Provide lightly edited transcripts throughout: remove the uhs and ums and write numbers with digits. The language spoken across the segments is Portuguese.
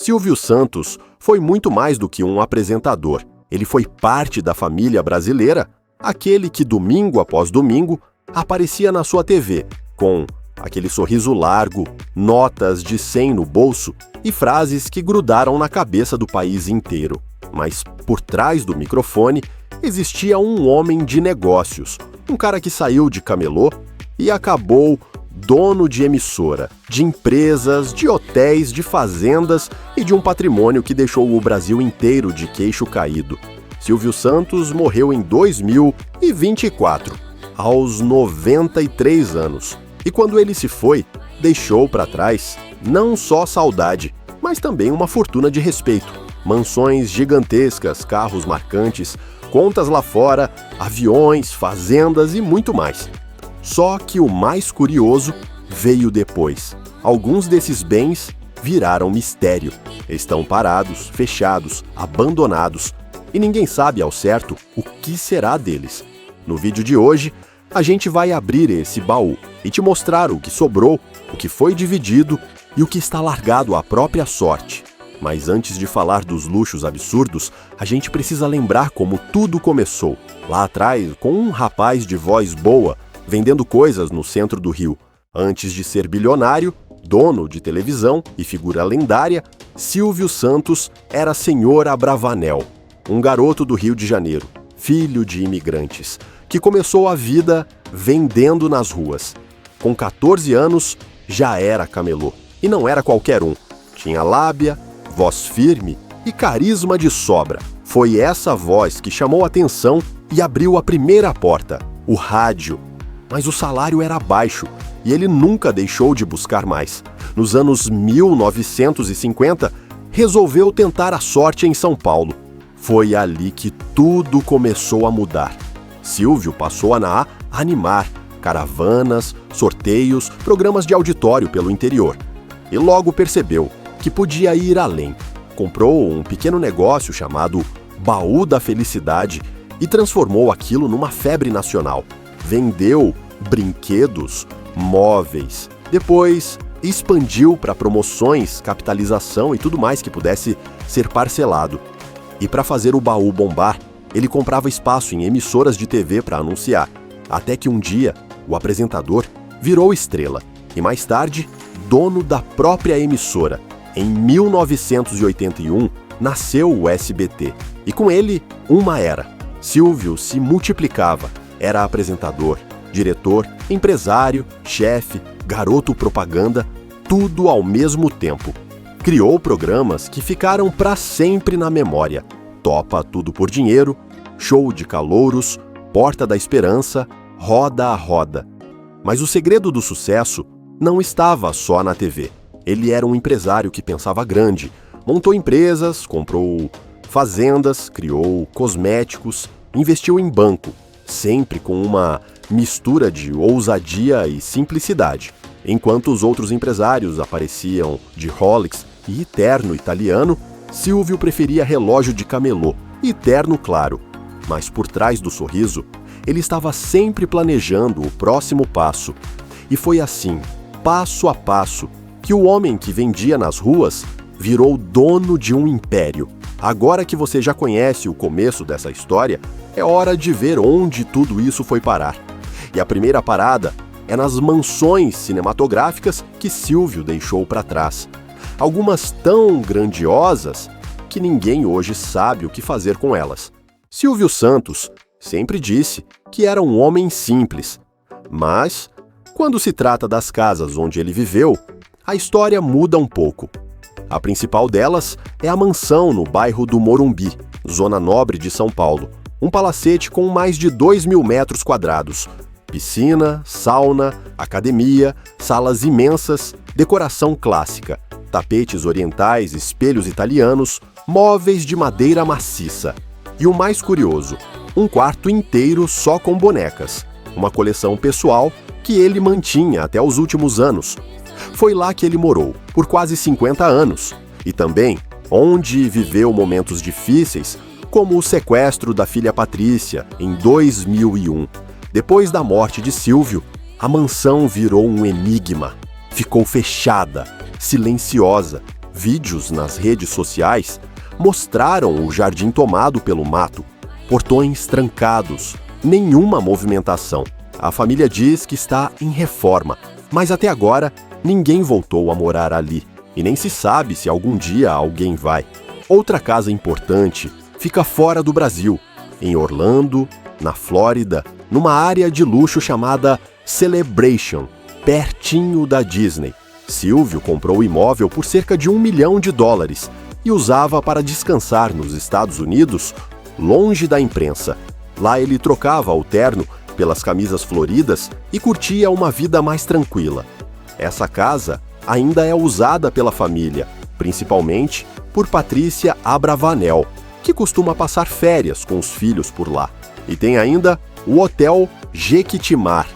Silvio Santos foi muito mais do que um apresentador. Ele foi parte da família brasileira, aquele que domingo após domingo aparecia na sua TV, com aquele sorriso largo, notas de 100 no bolso e frases que grudaram na cabeça do país inteiro. Mas por trás do microfone existia um homem de negócios, um cara que saiu de camelô e acabou dono de emissora, de empresas, de hotéis, de fazendas e de um patrimônio que deixou o Brasil inteiro de queixo caído. Silvio Santos morreu em 2024, aos 93 anos. E quando ele se foi, deixou para trás não só saudade, mas também uma fortuna de respeito. Mansões gigantescas, carros marcantes, contas lá fora, aviões, fazendas e muito mais. Só que o mais curioso veio depois. Alguns desses bens viraram mistério. Estão parados, fechados, abandonados, e ninguém sabe ao certo o que será deles. No vídeo de hoje, a gente vai abrir esse baú e te mostrar o que sobrou, o que foi dividido e o que está largado à própria sorte. Mas antes de falar dos luxos absurdos, a gente precisa lembrar como tudo começou. Lá atrás, com um rapaz de voz boa, vendendo coisas no centro do Rio. Antes de ser bilionário, dono de televisão e figura lendária, Silvio Santos era senhor Abravanel, um garoto do Rio de Janeiro, filho de imigrantes, que começou a vida vendendo nas ruas. Com 14 anos, já era camelô. E não era qualquer um. Tinha lábia, voz firme e carisma de sobra. Foi essa voz que chamou a atenção e abriu a primeira porta, o rádio. Mas o salário era baixo e ele nunca deixou de buscar mais. Nos anos 1950, resolveu tentar a sorte em São Paulo. Foi ali que tudo começou a mudar. Silvio passou a animar caravanas, sorteios, programas de auditório pelo interior. E logo percebeu que podia ir além. Comprou um pequeno negócio chamado Baú da Felicidade e transformou aquilo numa febre nacional. Vendeu brinquedos, móveis. Depois expandiu para promoções, capitalização e tudo mais que pudesse ser parcelado. E para fazer o baú bombar, ele comprava espaço em emissoras de TV para anunciar. Até que um dia, o apresentador virou estrela. E mais tarde, dono da própria emissora. Em 1981, nasceu o SBT. E com ele, uma era. Silvio se multiplicava. Era apresentador, diretor, empresário, chefe, garoto propaganda, tudo ao mesmo tempo. Criou programas que ficaram para sempre na memória. Topa Tudo por Dinheiro, Show de Calouros, Porta da Esperança, Roda a Roda. Mas o segredo do sucesso não estava só na TV. Ele era um empresário que pensava grande, montou empresas, comprou fazendas, criou cosméticos, investiu em banco, sempre com uma mistura de ousadia e simplicidade. Enquanto os outros empresários apareciam de Rolex e terno italiano, Silvio preferia relógio de camelô e terno claro. Mas por trás do sorriso, ele estava sempre planejando o próximo passo. E foi assim, passo a passo, que o homem que vendia nas ruas virou dono de um império. Agora que você já conhece o começo dessa história, é hora de ver onde tudo isso foi parar. E a primeira parada é nas mansões cinematográficas que Silvio deixou para trás. Algumas tão grandiosas que ninguém hoje sabe o que fazer com elas. Silvio Santos sempre disse que era um homem simples, mas quando se trata das casas onde ele viveu, a história muda um pouco. A principal delas é a mansão no bairro do Morumbi, zona nobre de São Paulo. Um palacete com mais de 2.000 metros quadrados. Piscina, sauna, academia, salas imensas, decoração clássica, tapetes orientais, espelhos italianos, móveis de madeira maciça. E o mais curioso, um quarto inteiro só com bonecas. Uma coleção pessoal que ele mantinha até os últimos anos. Foi lá que ele morou, por quase 50 anos. E também onde viveu momentos difíceis, como o sequestro da filha Patrícia, em 2001. Depois da morte de Silvio, a mansão virou um enigma. Ficou fechada, silenciosa, Vídeos nas redes sociais mostraram o jardim tomado pelo mato, portões trancados, nenhuma movimentação. A família diz que está em reforma, mas até agora ninguém voltou a morar ali e nem se sabe se algum dia alguém vai. Outra casa importante fica fora do Brasil, em Orlando, na Flórida, numa área de luxo chamada Celebration, pertinho da Disney. Silvio comprou o imóvel por cerca de $1 milhão e usava para descansar nos Estados Unidos, longe da imprensa. Lá ele trocava o terno pelas camisas floridas e curtia uma vida mais tranquila. Essa casa ainda é usada pela família, principalmente por Patrícia Abravanel, que costuma passar férias com os filhos por lá. E tem ainda o Hotel Jequitimar,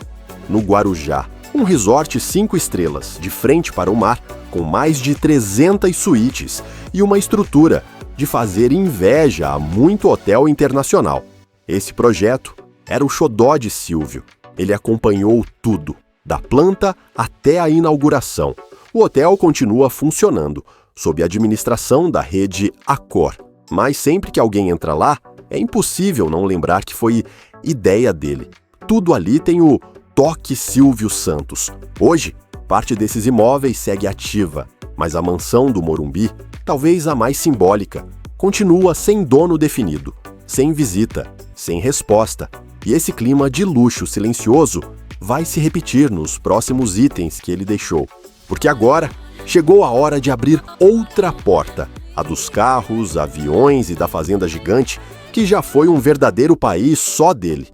no Guarujá, um resort 5 estrelas, de frente para o mar, com mais de 300 suítes e uma estrutura de fazer inveja a muito hotel internacional. Esse projeto era o xodó de Silvio. Ele acompanhou tudo, da planta até a inauguração. O hotel continua funcionando, sob a administração da rede Accor. Mas sempre que alguém entra lá, é impossível não lembrar que foi ideia dele. Tudo ali tem o toque Silvio Santos. Hoje, parte desses imóveis segue ativa, mas a mansão do Morumbi, talvez a mais simbólica, continua sem dono definido, sem visita, sem resposta. E esse clima de luxo silencioso vai se repetir nos próximos itens que ele deixou. Porque agora chegou a hora de abrir outra porta, a dos carros, aviões e da fazenda gigante, que já foi um verdadeiro país só dele.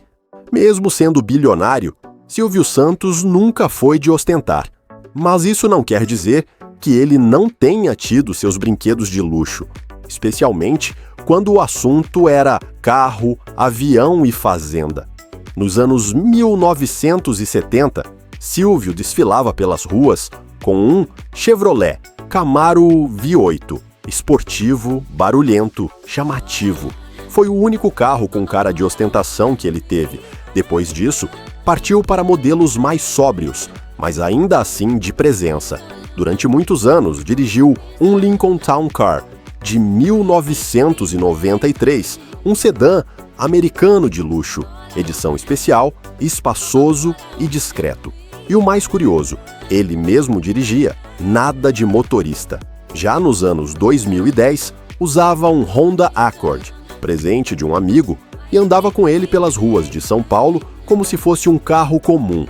Mesmo sendo bilionário, Silvio Santos nunca foi de ostentar. Mas isso não quer dizer que ele não tenha tido seus brinquedos de luxo, especialmente quando o assunto era carro, avião e fazenda. Nos anos 1970, Silvio desfilava pelas ruas com um Chevrolet Camaro V8, esportivo, barulhento, chamativo. Foi o único carro com cara de ostentação que ele teve. Depois disso, partiu para modelos mais sóbrios, mas ainda assim de presença. Durante muitos anos, dirigiu um Lincoln Town Car, de 1993, um sedã americano de luxo, edição especial, espaçoso e discreto. E o mais curioso, ele mesmo dirigia, nada de motorista. Já nos anos 2010, usava um Honda Accord, presente de um amigo, e andava com ele pelas ruas de São Paulo como se fosse um carro comum.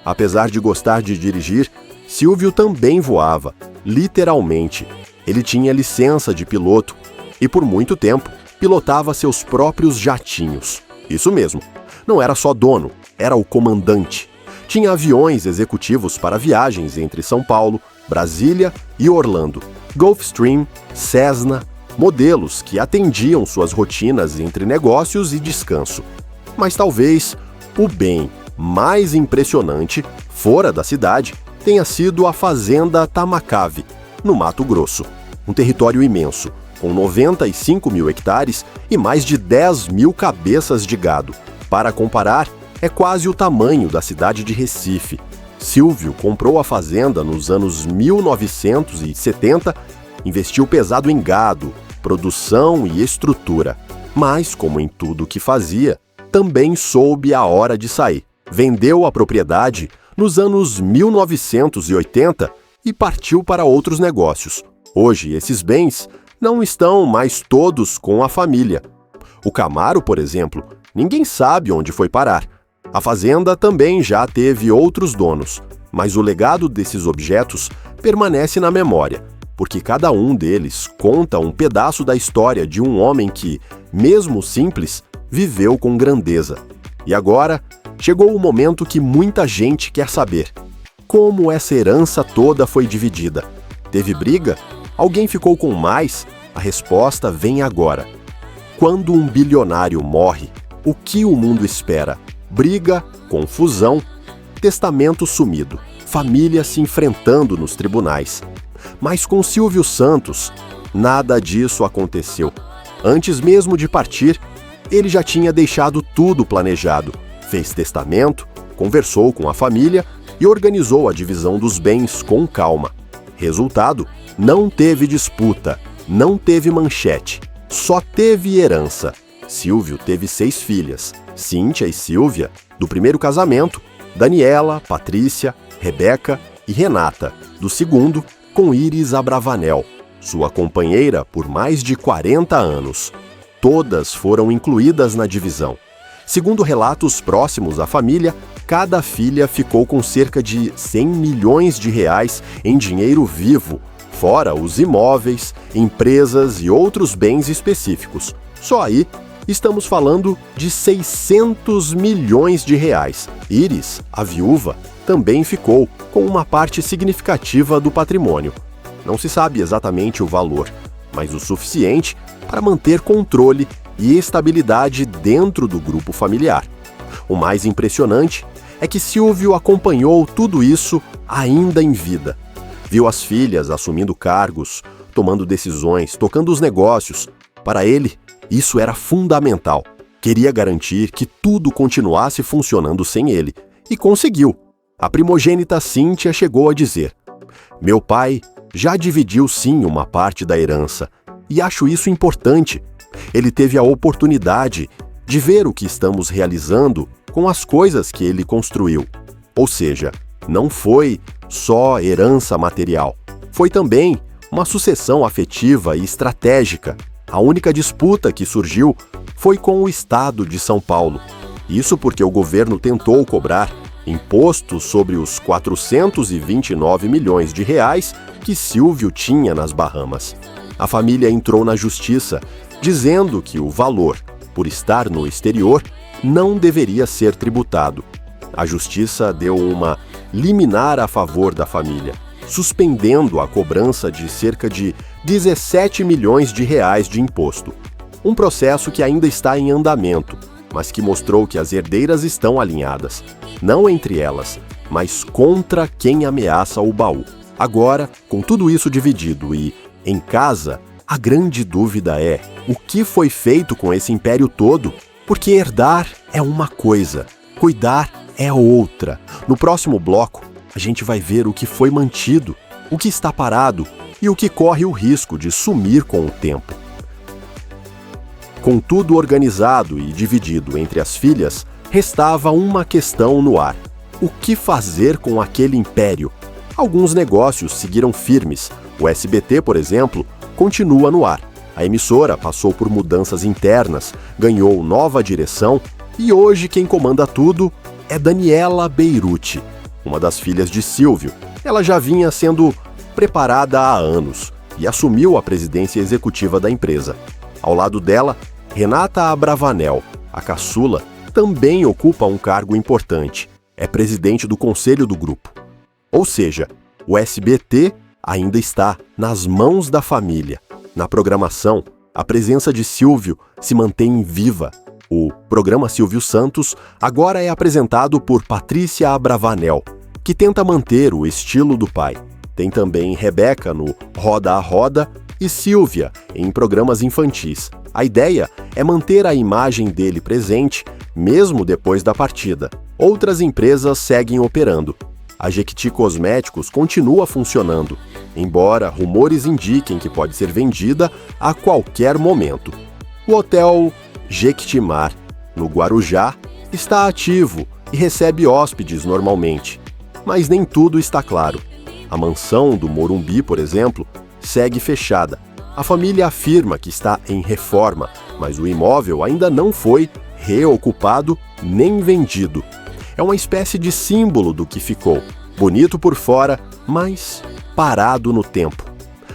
Apesar de gostar de dirigir, Silvio também voava, literalmente. Ele tinha licença de piloto e, por muito tempo, pilotava seus próprios jatinhos. Isso mesmo, não era só dono, era o comandante. Tinha aviões executivos para viagens entre São Paulo, Brasília e Orlando, Gulfstream, Cessna, modelos que atendiam suas rotinas entre negócios e descanso. Mas talvez o bem mais impressionante, fora da cidade, tenha sido a Fazenda Tamakave, no Mato Grosso. Um território imenso, com 95 mil hectares e mais de 10 mil cabeças de gado. Para comparar, é quase o tamanho da cidade de Recife. Silvio comprou a fazenda nos anos 1970, investiu pesado em gado, produção e estrutura. Mas, como em tudo o que fazia, também soube a hora de sair. Vendeu a propriedade nos anos 1980 e partiu para outros negócios. Hoje, esses bens não estão mais todos com a família. O Camaro, por exemplo, ninguém sabe onde foi parar. A fazenda também já teve outros donos, mas o legado desses objetos permanece na memória, porque cada um deles conta um pedaço da história de um homem que, mesmo simples, viveu com grandeza. E agora, chegou o momento que muita gente quer saber. Como essa herança toda foi dividida? Teve briga? Alguém ficou com mais? A resposta vem agora. Quando um bilionário morre, o que o mundo espera? Briga, confusão, testamento sumido, família se enfrentando nos tribunais. Mas com Silvio Santos, nada disso aconteceu. Antes mesmo de partir, ele já tinha deixado tudo planejado. Fez testamento, conversou com a família e organizou a divisão dos bens com calma. Resultado: não teve disputa, não teve manchete, só teve herança. Silvio teve 6 filhas, Cíntia e Sílvia, do primeiro casamento, Daniela, Patrícia, Rebeca e Renata, do segundo, com Iris Abravanel, sua companheira por mais de 40 anos. Todas foram incluídas na divisão. Segundo relatos próximos à família, cada filha ficou com cerca de 100 milhões de reais em dinheiro vivo, fora os imóveis, empresas e outros bens específicos. Só aí, estamos falando de 600 milhões de reais. Iris, a viúva, também ficou com uma parte significativa do patrimônio. Não se sabe exatamente o valor, mas o suficiente para manter controle e estabilidade dentro do grupo familiar. O mais impressionante é que Silvio acompanhou tudo isso ainda em vida. Viu as filhas assumindo cargos, tomando decisões, tocando os negócios. Para ele, isso era fundamental. Queria garantir que tudo continuasse funcionando sem ele. E conseguiu. A primogênita Cíntia chegou a dizer: "Meu pai já dividiu sim uma parte da herança, e acho isso importante. Ele teve a oportunidade de ver o que estamos realizando com as coisas que ele construiu. Ou seja, não foi só herança material. Foi também uma sucessão afetiva e estratégica. A única disputa que surgiu foi com o Estado de São Paulo. Isso porque o governo tentou cobrar imposto sobre os 429 milhões de reais que Silvio tinha nas Bahamas. A família entrou na justiça, dizendo que o valor, por estar no exterior, não deveria ser tributado. A justiça deu uma liminar a favor da família, suspendendo a cobrança de cerca de 17 milhões de reais de imposto. Um processo que ainda está em andamento, mas que mostrou que as herdeiras estão alinhadas, não entre elas, mas contra quem ameaça o baú. Agora, com tudo isso dividido e em casa, a grande dúvida é: o que foi feito com esse império todo? Porque herdar é uma coisa, cuidar é outra. No próximo bloco, a gente vai ver o que foi mantido, o que está parado e o que corre o risco de sumir com o tempo. Com tudo organizado e dividido entre as filhas, restava uma questão no ar: o que fazer com aquele império? Alguns negócios seguiram firmes. O SBT, por exemplo, continua no ar. A emissora passou por mudanças internas, ganhou nova direção e hoje quem comanda tudo é Daniela Beirute, uma das filhas de Silvio. Ela já vinha sendo preparada há anos e assumiu a presidência executiva da empresa. Ao lado dela, Renata Abravanel, a caçula, também ocupa um cargo importante. É presidente do conselho do grupo. Ou seja, o SBT ainda está nas mãos da família. Na programação, a presença de Silvio se mantém viva. O programa Silvio Santos agora é apresentado por Patrícia Abravanel, que tenta manter o estilo do pai. Tem também Rebeca no Roda a Roda e Sílvia em programas infantis. A ideia é manter a imagem dele presente, mesmo depois da partida. Outras empresas seguem operando. A Jequiti Cosméticos continua funcionando, embora rumores indiquem que pode ser vendida a qualquer momento. O hotel Jequitimar, no Guarujá, está ativo e recebe hóspedes normalmente, mas nem tudo está claro. A mansão do Morumbi, por exemplo, segue fechada. A família afirma que está em reforma, mas o imóvel ainda não foi reocupado nem vendido. É uma espécie de símbolo do que ficou, bonito por fora, mas parado no tempo.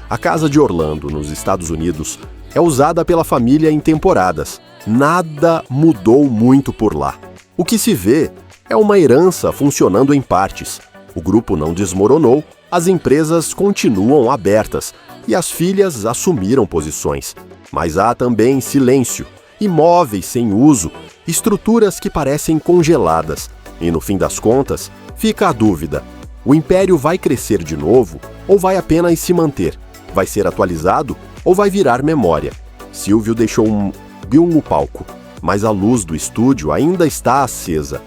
A casa de Orlando, nos Estados Unidos, é usada pela família em temporadas. Nada mudou muito por lá. O que se vê é uma herança funcionando em partes. O grupo não desmoronou, as empresas continuam abertas e as filhas assumiram posições. Mas há também silêncio, imóveis sem uso, estruturas que parecem congeladas. E no fim das contas, fica a dúvida: o império vai crescer de novo ou vai apenas se manter? Vai ser atualizado ou vai virar memória? Silvio deixou o palco, mas a luz do estúdio ainda está acesa.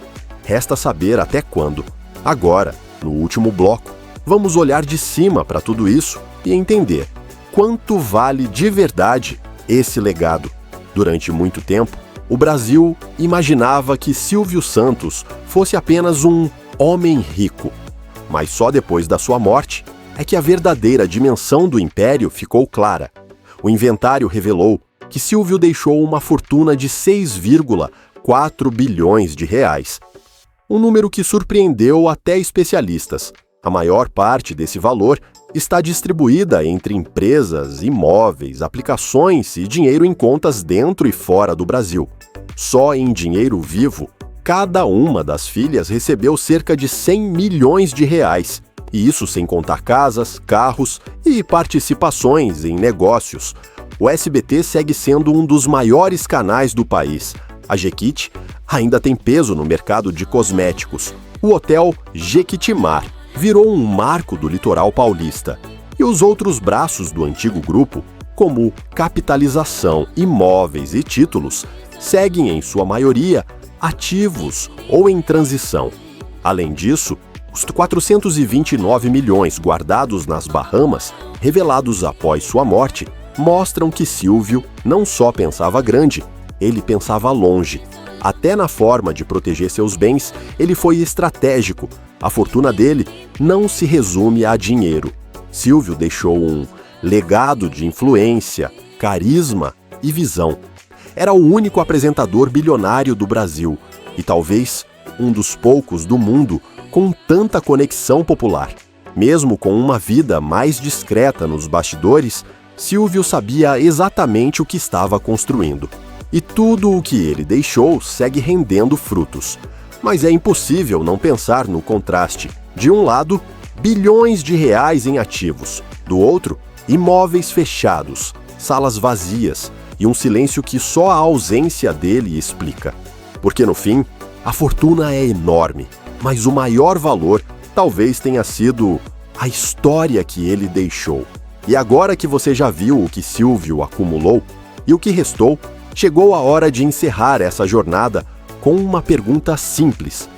Resta saber até quando. Agora, no último bloco, vamos olhar de cima para tudo isso e entender quanto vale de verdade esse legado. Durante muito tempo, o Brasil imaginava que Silvio Santos fosse apenas um homem rico. Mas só depois da sua morte é que a verdadeira dimensão do império ficou clara. O inventário revelou que Silvio deixou uma fortuna de 6,4 bilhões de reais. Um número que surpreendeu até especialistas. A maior parte desse valor está distribuída entre empresas, imóveis, aplicações e dinheiro em contas dentro e fora do Brasil. Só em dinheiro vivo, cada uma das filhas recebeu cerca de 100 milhões de reais. E isso sem contar casas, carros e participações em negócios. O SBT segue sendo um dos maiores canais do país. A Jequiti ainda tem peso no mercado de cosméticos. O Hotel Jequitimar virou um marco do litoral paulista. E os outros braços do antigo grupo, como capitalização, imóveis e títulos, seguem em sua maioria ativos ou em transição. Além disso, os 429 milhões guardados nas Bahamas, revelados após sua morte, mostram que Silvio não só pensava grande, ele pensava longe. Até na forma de proteger seus bens, ele foi estratégico. A fortuna dele não se resume a dinheiro. Silvio deixou um legado de influência, carisma e visão. Era o único apresentador bilionário do Brasil e talvez um dos poucos do mundo com tanta conexão popular. Mesmo com uma vida mais discreta nos bastidores, Silvio sabia exatamente o que estava construindo. E tudo o que ele deixou segue rendendo frutos. Mas é impossível não pensar no contraste. De um lado, bilhões de reais em ativos. Do outro, imóveis fechados, salas vazias e um silêncio que só a ausência dele explica. Porque no fim, a fortuna é enorme, mas o maior valor talvez tenha sido a história que ele deixou. E agora que você já viu o que Silvio acumulou e o que restou, chegou a hora de encerrar essa jornada com uma pergunta simples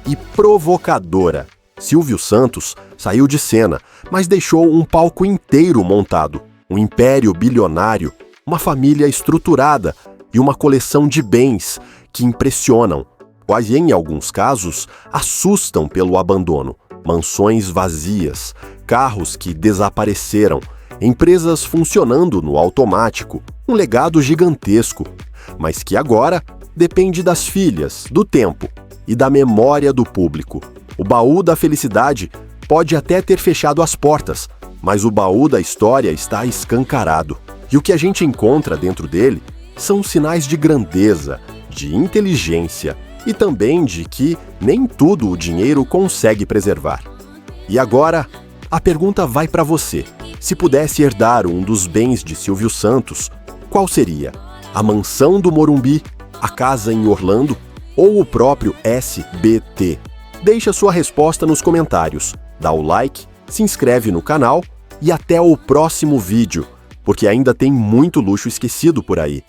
e provocadora. Silvio Santos saiu de cena, mas deixou um palco inteiro montado, um império bilionário, uma família estruturada e uma coleção de bens que impressionam, quase em alguns casos assustam pelo abandono. Mansões vazias, carros que desapareceram, empresas funcionando no automático, um legado gigantesco, mas que agora depende das filhas, do tempo e da memória do público. O baú da felicidade pode até ter fechado as portas, mas o baú da história está escancarado. E o que a gente encontra dentro dele são sinais de grandeza, de inteligência e também de que nem tudo o dinheiro consegue preservar. E agora, a pergunta vai para você. Se pudesse herdar um dos bens de Silvio Santos, qual seria? A mansão do Morumbi, a casa em Orlando ou o próprio SBT? Deixa sua resposta nos comentários, dá o like, se inscreve no canal e até o próximo vídeo, porque ainda tem muito luxo esquecido por aí.